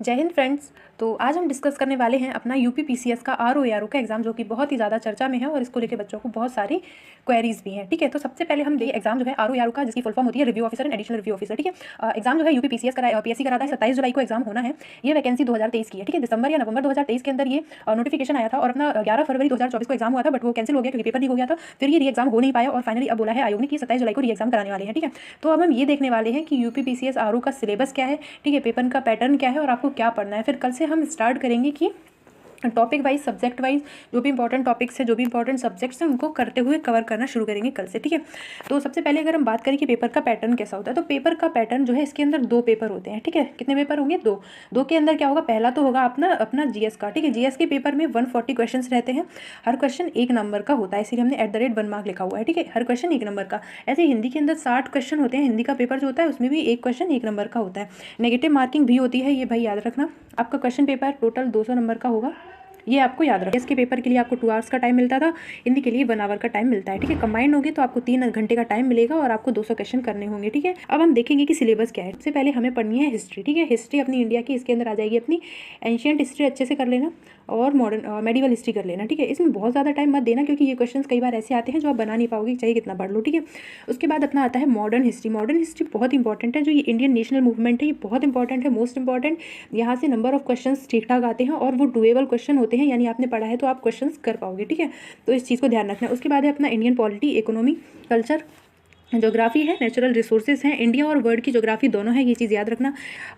जय हिंद फ्रेंड्स। तो आज हम डिस्कस करने वाले हैं अपना यूपी पीसीएस का आरओ एआरओ का एग्जाम, जो कि बहुत ही ज़्यादा चर्चा में है और इसको लेकर बच्चों को बहुत सारी क्वेरीज भी हैं। ठीक है, तो सबसे पहले हम देखिए एग्जाम जो है आरओ एआरओ का, जिसकी फुल फॉर्म होती है review officer and additional review officer. ठीक है, एग्जाम जो है यूपी पीसीएस पीएससी कराता है। 27 जुलाई को एग्जाम होना है। ये वैकेंसी 2023 की है। ठीक है, दिसंबर या नवंबर 2023 के अंदर ये नोटिफिकेशन आया था और अपना 11 फरवरी 2024 को एग्जाम हुआ था, बट वो कैंसिल हो गया क्योंकि पेपर लीक हो गया था। फिर ये री एग्जाम हो नहीं पाया और फाइनली अब बोला है आयोग ने कि 27 जुलाई को री एग्जाम कराने वाले हैं। ठीक है, तो अब हम ये देखने वाले हैं कि यूपी पीसीएस आरओ का सिलेबस क्या है, ठीक है, पेपर का पैटर्न क्या है और आपको क्या पढ़ना है। फिर कल से हम स्टार्ट करेंगे कि टॉपिक वाइज, सब्जेक्ट वाइज जो भी इंपॉर्टेंट टॉपिक्स है, जो भी इंपॉर्टेंट सब्जेक्ट्स हैं, उनको करते हुए कवर करना शुरू करेंगे कल से। ठीक है, तो सबसे पहले अगर हम बात करें कि पेपर का पैटर्न कैसा होता है, तो पेपर का पैटर्न जो है इसके अंदर 2 पेपर होते हैं। ठीक है, कितने पेपर होंगे? 2 के अंदर क्या होगा, पहला तो होगा अपना जीएस का। ठीक है, जीएस के पेपर में 140 क्वेश्चन रहते हैं। हर क्वेश्चन 1 नंबर का होता है, इसीलिए हमने @1 मार्क लिखा हुआ है। ठीक है, हर क्वेश्चन 1 नंबर का। ऐसे हिंदी के अंदर 60 क्वेश्चन होते हैं। हिंदी का पेपर जो होता है उसमें भी 1 क्वेश्चन 1 नंबर का होता है। नेगेटिव मार्किंग भी होती है, ये भाई याद रखना। आपका क्वेश्चन पेपर टोटल 200 नंबर का होगा, ये आपको याद रखना। इसके पेपर के लिए आपको 2 आवर्स का टाइम मिलता था, हिंदी के लिए 1 आवर का टाइम मिलता है। ठीक है, कंबाइंड होगी तो आपको 3 घंटे का टाइम मिलेगा और आपको 200 क्वेश्चन करने होंगे। ठीक है, अब हम देखेंगे कि सिलेबस क्या है। सबसे पहले हमें पढ़नी है हिस्ट्री। ठीक है, हिस्ट्री अपनी इंडिया की, इसके अंदर आ जाएगी अपनी एंशियंट हिस्ट्री, अच्छे से कर लेना, और मॉडर्न मेडिवल हिस्ट्री कर लेना। ठीक है, इसमें बहुत ज़्यादा टाइम मत देना क्योंकि ये क्वेश्चन कई बार ऐसे आते हैं जो आप बना नहीं पाओगे, चाहे कितना पढ़ लो। ठीक है, उसके बाद अपना आता है मॉडर्न हिस्ट्री। मॉडर्न हिस्ट्री बहुत इंपॉर्टेंट है, जो ये इंडियन नेशनल मूवमेंट है, ये बहुत इंपॉर्टेंट है, मोस्ट इंपॉर्टेंट। यहाँ से नंबर ऑफ क्वेश्चन ठीक ठाक आते हैं और वो डुएबल क्वेश्चन होते हैं, यानी आपने पढ़ा है तो आप क्वेश्चन कर पाओगे। ठीक है, तो इस चीज़ को ध्यान रखना है। उसके बाद है अपना Indian polity, economy, culture, geography है, नेचुरल रिसोर्सेज हैं, इंडिया और वर्ल्ड की ज्योग्राफी दोनों है, ये चीज़ याद रखना।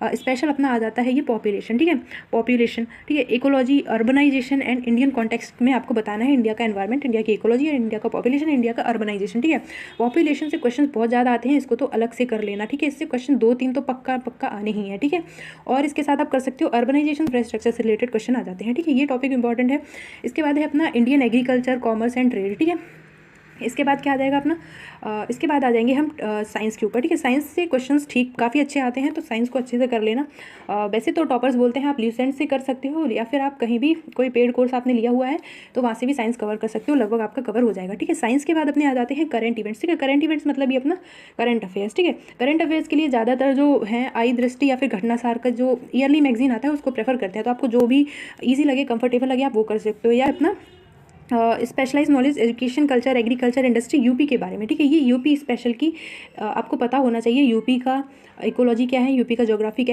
स्पेशल अपना आ जाता है ये पॉपुलेशन। ठीक है, पॉपुलेशन, ठीक है, ecology, urbanization and Indian context में आपको बताना है इंडिया का एनवायरनमेंट, इंडिया की इकोलॉजी, इंडिया का पॉपुलेशन, इंडिया का अर्बनाइजेशन। ठीक है, पॉपुलेशन से क्वेश्चन बहुत ज़्यादा आते हैं, इसको तो अलग से कर लेना। ठीक है, इससे क्वेश्चन 2-3 तो पक्का आने ही है। ठीक है, और इसके साथ आप कर सकते हो अर्बनाइजेशन, इंफ्रास्ट्रक्चर से रिलेटेड क्वेश्चन आ जाते हैं। ठीक है, ये टॉपिक इंपॉर्टेंट है। इसके बाद है अपना Indian agriculture, commerce and trade. ठीक है, इसके बाद क्या आ जाएगा अपना, इसके बाद आ जाएंगे हम साइंस के ऊपर। ठीक है, साइंस से क्वेश्चंस ठीक काफ़ी अच्छे आते हैं, तो साइंस को अच्छे से कर लेना। वैसे तो टॉपर्स बोलते हैं आप ल्यूसेंट से कर सकते हो, या फिर आप कहीं भी कोई पेड कोर्स आपने लिया हुआ है तो वहाँ से भी साइंस कवर कर सकते हो, लगभग आपका कवर हो जाएगा। ठीक है, साइंस के बाद अपने आ जाते हैं करंट इवेंट्स। ठीक है, करंट इवेंट्स मतलब ये अपना करंट अफेयर्स। ठीक है, करंट अफेयर्स के लिए ज़्यादातर जो है आई दृष्टि या फिर घटनासार का जो ईयरली मैगजीन आता है उसको प्रेफर करते हैं, तो आपको जो भी ईजी लगे, कंफर्टेबल लगे, आप वो कर सकते हो। या अपना specialize knowledge, education, culture, agriculture, industry, UP के बारे में। ठीक है, ये यूपी स्पेशल की आपको पता होना चाहिए। यूपी का इकोलॉजी क्या है, यूपी का ज्योग्राफी क्या है,